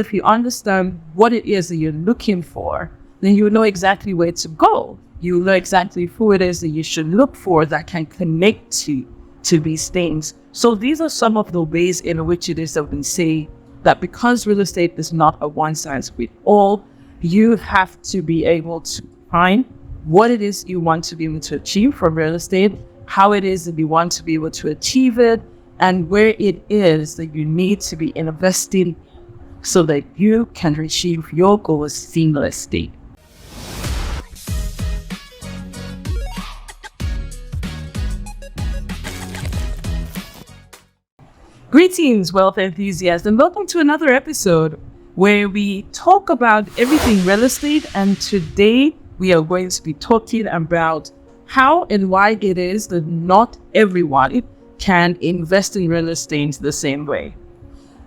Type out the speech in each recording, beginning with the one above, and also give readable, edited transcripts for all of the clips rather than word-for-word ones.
If you understand what it is that you're looking for, then you know exactly where to go. You know exactly who it is that you should look for that can connect to these things. So these are some of the ways in which it is that we say that because real estate is not a one-size-fits-all, you have to be able to find what it is you want to be able to achieve from real estate, how it is that you want to be able to achieve it, and where it is that you need to be investing so that you can achieve your goals seamlessly. Greetings, wealth enthusiasts, and welcome to another episode where we talk about everything real estate. And today we are going to be talking about how and why it is that not everyone can invest in real estate the same way.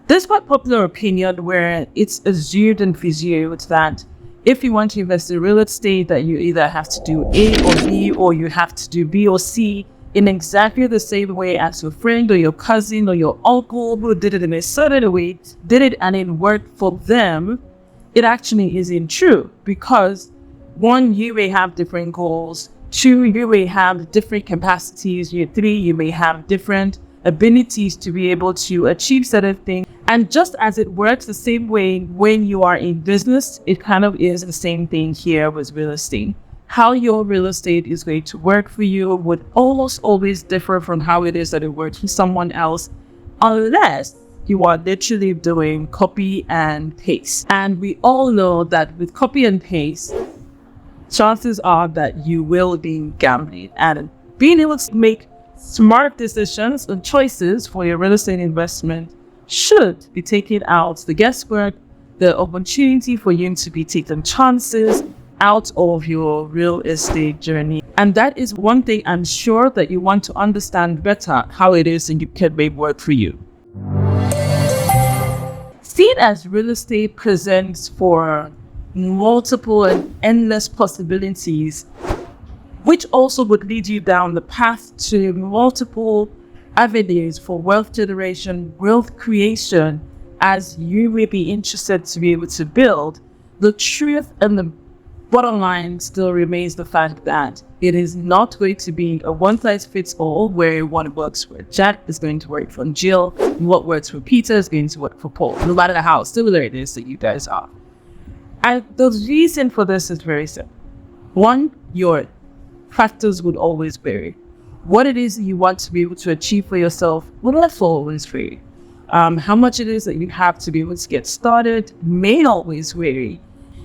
There's quite popular opinion where it's assumed and presumed that if you want to invest in real estate, that you either have to do A or B, or you have to do B or C in exactly the same way as your friend or your cousin or your uncle who did it in a certain way, did it and it worked for them. It actually isn't true, because one, you may have different goals. Two, you may have different capacities. Three, you may have different abilities to be able to achieve certain things. And just as it works the same way when you are in business, it kind of is the same thing here with real estate. How your real estate is going to work for you would almost always differ from how it is that it works for someone else, unless you are literally doing copy and paste. And we all know that with copy and paste, chances are that you will be gambling. And being able to make smart decisions and choices for your real estate investment should be taking out the guesswork, the opportunity for you to be taking chances out of your real estate journey. And that is one thing I'm sure that you want to understand better, how it is and you can make work for you. Seen as real estate presents for multiple and endless possibilities, which also would lead you down the path to multiple avenues for wealth generation, wealth creation, as you may be interested to be able to build. The truth and the bottom line still remains the fact that it is not going to be a one-size-fits-all, where what works for Jack is going to work for Jill, and what works for Peter is going to work for Paul, no matter how similar it is that you guys are. And the reason for this is very simple. One, your factors would always vary. What it is that you want to be able to achieve for yourself will also always vary. How much it is that you have to be able to get started may always vary.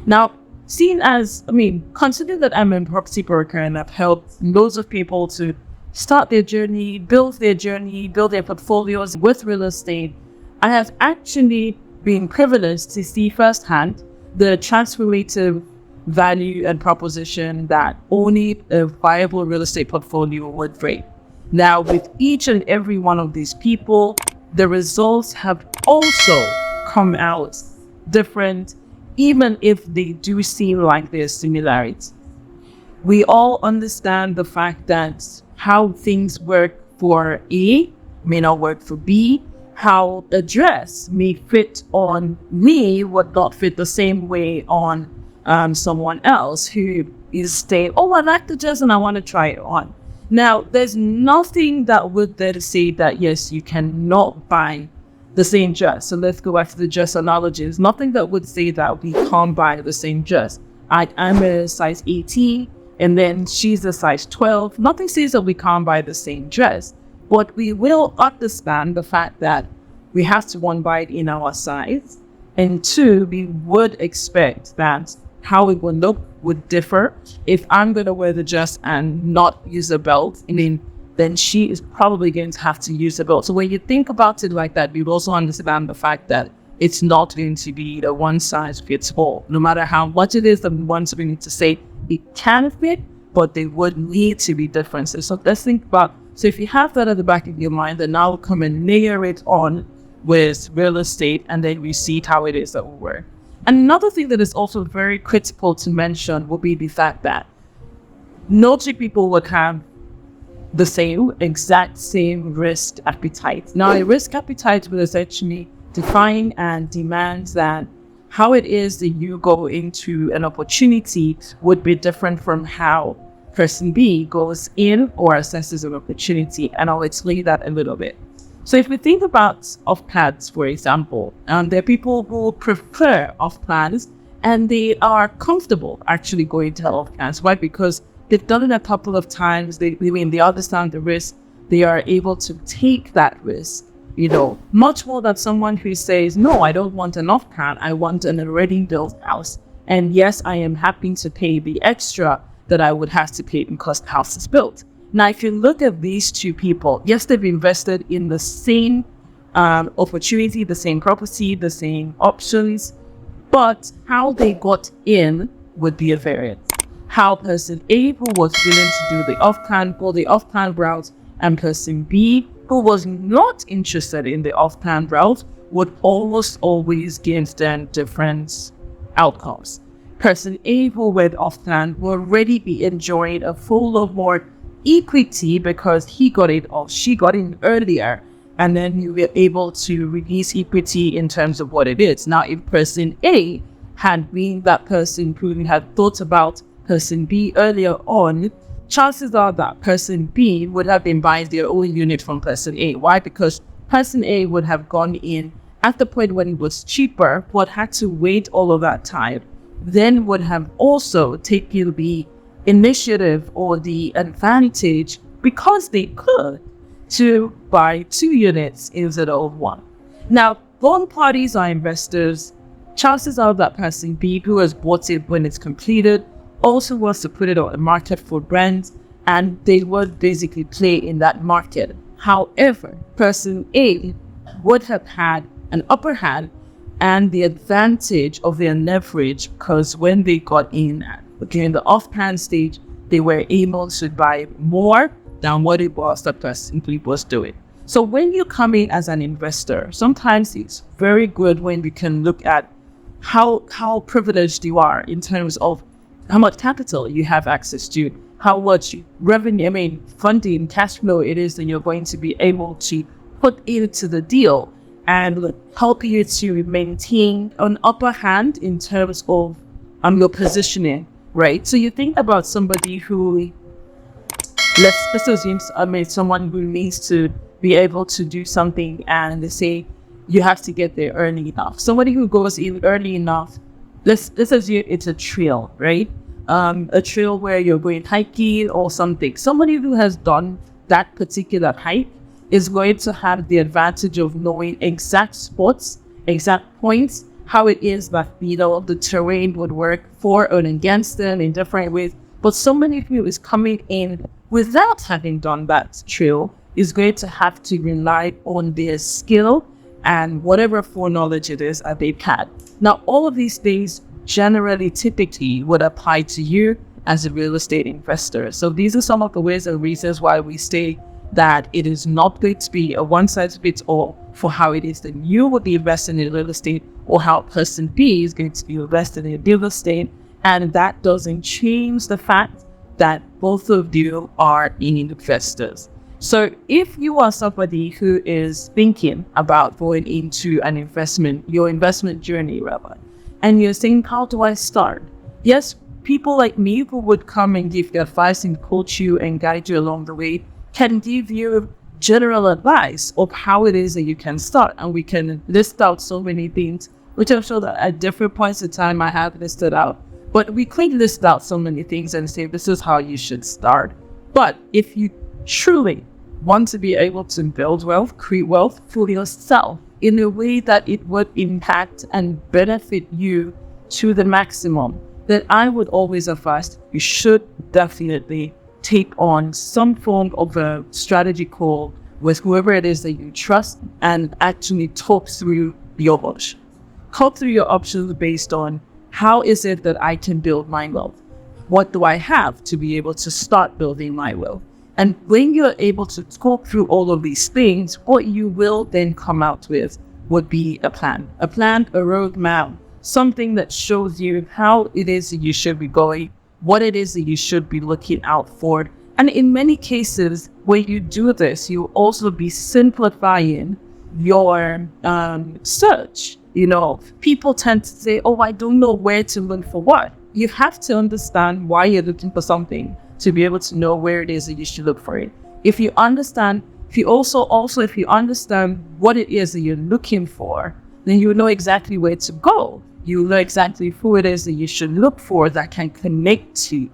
Now, consider that I'm a property broker and I've helped loads of people to start their journey, build their portfolios with real estate. I have actually been privileged to see firsthand the transformative value and proposition that only a viable real estate portfolio would bring. Now, with each and every one of these people, the results have also come out different, even if they do seem like there's similarities. We all understand the fact that how things work for A may not work for B. How a dress may fit on me would not fit the same way on someone else who is saying, oh, I like the dress and I want to try it on. Now, there's nothing that would then say that, yes, you cannot buy the same dress. So let's go back to the dress analogy. There's nothing that would say that we can't buy the same dress. I'm a size 18 and then she's a size 12. Nothing says that we can't buy the same dress. But we will understand the fact that we have to, one, buy it in our size, and two, we would expect that how it would look would differ. If I'm going to wear the dress and not use a belt, then she is probably going to have to use a belt. So when you think about it like that, we also understand the fact that it's not going to be the one size fits all. No matter how much it is that we want to need to say it can fit, but they would need to be differences. So let's think about, so if you have that at the back of your mind, then now come and layer it on with real estate, and then we see how it is that will work. Another thing that is also very critical to mention will be the fact that no two people would have the exact same risk appetite. Now, a risk appetite will essentially define and demand that how it is that you go into an opportunity would be different from how person B goes in or assesses an opportunity. And I'll explain that a little bit. So if we think about off-plans, for example, there are people who prefer off-plans and they are comfortable actually going to off-plans. Why? Because they've done it a couple of times. They understand the risk. They are able to take that risk, much more than someone who says, no, I don't want an off-plan. I want an already built house. And yes, I am happy to pay the extra that I would have to pay because the house is built. Now, if you look at these two people, yes, they've invested in the same opportunity, the same property, the same options, but how they got in would be a variance. How person A, who was willing to do the off-plan, go the off-plan route, and person B, who was not interested in the off-plan route, would almost always give them different outcomes. Person A, who went off-plan, will already be enjoying a full lot more equity because he got it or she got in earlier, and then you were able to release equity in terms of what it is. Now, if person A had been that person who had thought about person B earlier on, chances are that person B would have been buying their own unit from person A. Why? Because person A would have gone in at the point when it was cheaper, but had to wait all of that time, then would have also taken the initiative or the advantage, because they could, to buy 2 units instead of 1. Now, both parties are investors. Chances are that person B, who has bought it when it's completed, also wants to put it on the market for rent, and they would basically play in that market. However, person A would have had an upper hand and the advantage of their leverage, because when they got in during the off-plan stage, they were able to buy more than what it was that person B was doing. So when you come in as an investor, sometimes it's very good when we can look at how privileged you are in terms of how much capital you have access to, how much revenue, funding, cash flow it is that you're going to be able to put into the deal, and help you to maintain an upper hand in terms of your positioning, right? So you think about somebody who, let's assume, someone who needs to be able to do something, and they say you have to get there early enough. Somebody who goes in early enough, let's assume it's a trail, right? A trail where you're going hiking or something. Somebody who has done that particular hike is going to have the advantage of knowing exact spots, exact points, how it is that the terrain would work for and against them in different ways. But somebody who is coming in without having done that trail is going to have to rely on their skill and whatever foreknowledge it is that they've had. Now, all of these things typically would apply to you as a real estate investor. So these are some of the ways and reasons why we say that it is not going to be a one-size-fits-all for how it is that you would be investing in real estate or how person B is going to be invested in real estate. And that doesn't change the fact that both of you are investors. So if you are somebody who is thinking about going into an investment, your investment journey, rather, and you're saying, how do I start? Yes, people like me who would come and give you advice and coach you and guide you along the way can give you general advice of how it is that you can start. And we can list out so many things, which I'm sure that at different points in time I have listed out. But we could list out so many things and say, this is how you should start. But if you truly want to be able to build wealth, create wealth for yourself in a way that it would impact and benefit you to the maximum, then I would always advise you should definitely take on some form of a strategy call with whoever it is that you trust and actually talk through your options. Talk through your options based on, how is it that I can build my wealth? What do I have to be able to start building my wealth? And when you're able to talk through all of these things, what you will then come out with would be a plan, a roadmap, something that shows you how it is that you should be going, what it is that you should be looking out for. And in many cases, when you do this, you'll also be simplifying your search. People tend to say, oh, I don't know where to look for what. You have to understand why you're looking for something to be able to know where it is that you should look for it. If you understand what it is that you're looking for, then you know exactly where to go. You know exactly who it is that you should look for that can connect to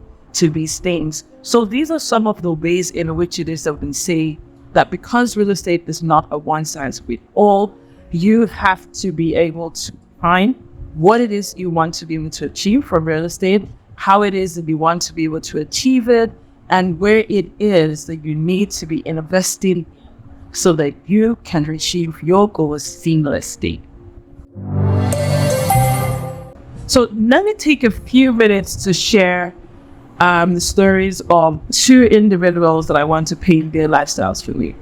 these things. So these are some of the ways in which it is that we say that because real estate is not a one size fits all, you have to be able to find what it is you want to be able to achieve from real estate, how it is that you want to be able to achieve it, and where it is that you need to be investing so that you can achieve your goals seamlessly. So let me take a few minutes to share the stories of two individuals that I want to paint their lifestyles for me.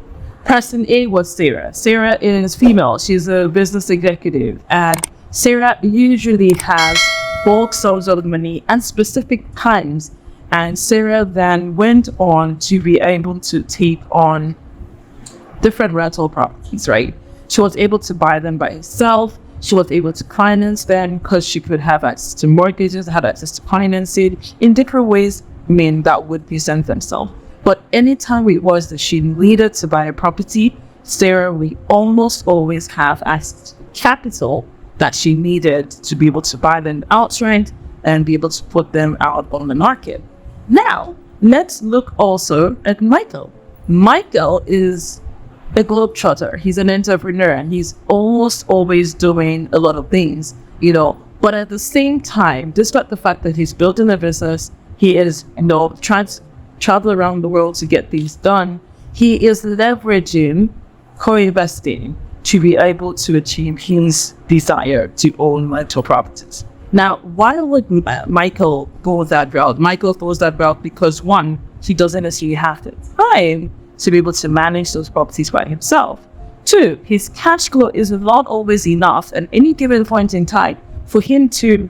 Person A was Sarah. Sarah is female. She's a business executive, and Sarah usually has bulk sums of money and specific times. And Sarah then went on to be able to take on different rental properties, right? She was able to buy them by herself. She was able to finance them because she could have access to mortgages, had access to financing in different ways, that would present themselves. But anytime it was that she needed to buy a property, Sarah would almost always have access to capital that she needed to be able to buy them outright and be able to put them out on the market. Now, let's look also at Michael. Michael is a globetrotter. He's an entrepreneur, and he's almost always doing a lot of things, But at the same time, despite the fact that he's building a business, he is, trying to travel around the world to get things done. He is leveraging co-investing to be able to achieve his desire to own rental properties. Now, why would Michael go that route? Michael goes that route because, one, he doesn't necessarily have the time to be able to manage those properties by himself. Two, his cash flow is not always enough at any given point in time for him to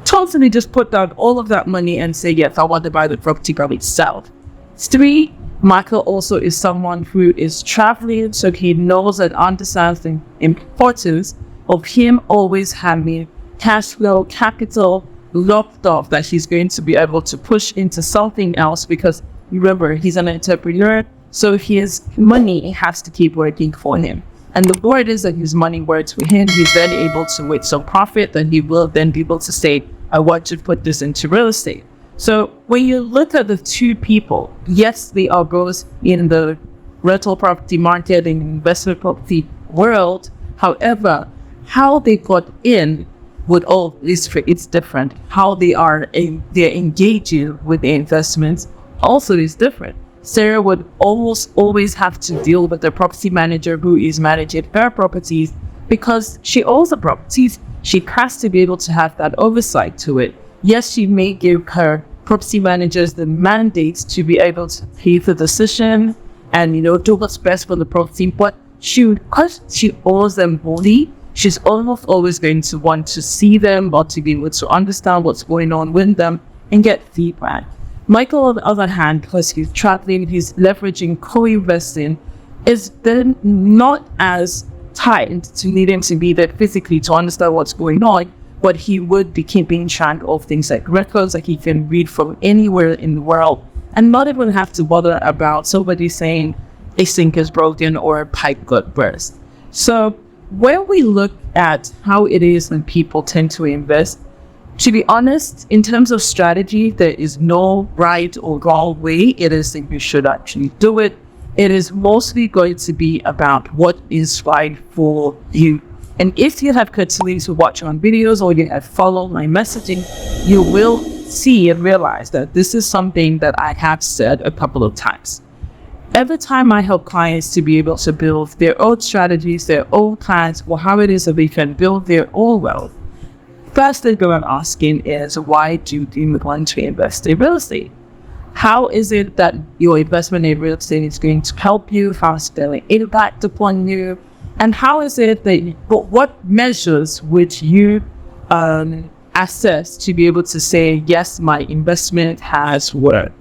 totally just put down all of that money and say, yes, I want to buy the property by itself. Three, Michael also is someone who is traveling, so he knows and understands the importance of him always having cash flow, capital locked off that he's going to be able to push into something else, because remember, he's an entrepreneur, so his money has to keep working for him. And the more it is that his money works for him, he's then able to make some profit, and he will then be able to say, I want to put this into real estate. So when you look at the two people, yes, they are both in the rental property market and investment property world. However, how they got in it's different. How they're engaging with the investments also is different. Sarah would almost always have to deal with the property manager who is managing her properties, because she owns the properties. She has to be able to have that oversight to it. Yes, she may give her property managers the mandate to be able to take the decision and, do what's best for the property, but because she owns them wholly, she's almost always going to want to see them or to be able to understand what's going on with them and get feedback. Michael, on the other hand, because he's traveling, he's leveraging co-investing, is then not as tied to needing to be there physically to understand what's going on, but he would be keeping track of things like records that he can read from anywhere in the world and not even have to bother about somebody saying a sink is broken or a pipe got burst. So when we look at how it is when people tend to invest, to be honest, in terms of strategy, there is no right or wrong way it is that you should actually do it. It is mostly going to be about what is right for you. And if you have continued to watch on videos or you have followed my messaging, you will see and realize that this is something that I have said a couple of times. Every time I help clients to be able to build their own strategies, their own plans, or how it is that they can build their own wealth, first thing I'm asking is, why do you want to invest in real estate? How is it that your investment in real estate is going to help you? How is it going to impact upon you? And how is it that, what measures would you assess to be able to say, yes, my investment has worked?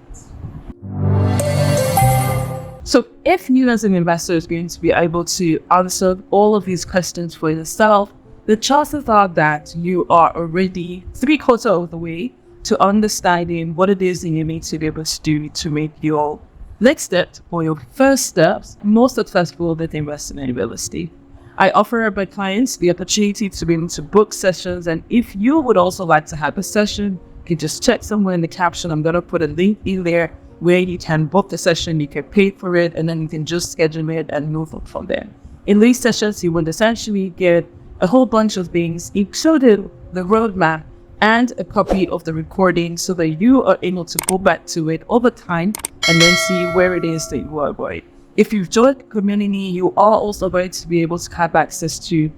So if you as an investor is going to be able to answer all of these questions for yourself, the chances are that you are already 3/4 of the way to understanding what it is that you need to be able to do to make your next step or your first steps more successful with investing in real estate. I offer my clients the opportunity to be able to book sessions, and if you would also like to have a session, you can just check somewhere in the caption. I'm going to put a link in there where you can book the session, you can pay for it, and then you can just schedule it and move on from there. In these sessions, you will essentially get a whole bunch of things, including the roadmap and a copy of the recording, so that you are able to go back to it over time and then see where it is that you are going. If you've joined the community, you are also going to be able to have access to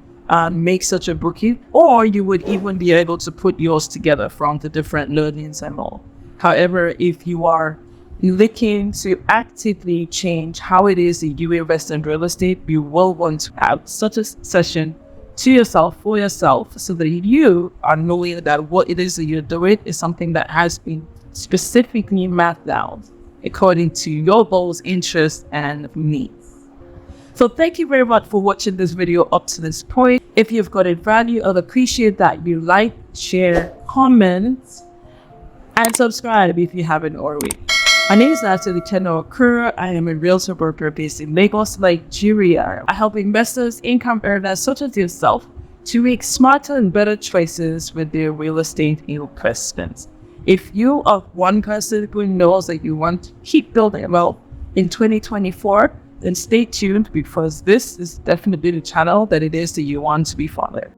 make such a booking, or you would even be able to put yours together from the different learnings and all. However, if you are looking to actively change how it is that you invest in real estate, you will want to have such a session to yourself, for yourself, so that you are knowing that what it is that you're doing is something that has been specifically mapped out according to your goals, interests, and needs. So thank you very much for watching this video up to this point. If you've gotten value, I'd appreciate that you like, share, comment, and subscribe if you haven't already. My name is Lerato Lekena-Okoro. I am a realtor broker based in Lagos, Nigeria. I help investors, income earners such as yourself to make smarter and better choices with their real estate investments. If you are one person who knows that you want to keep building wealth in 2024, then stay tuned, because this is definitely the channel that it is that you want to be followed.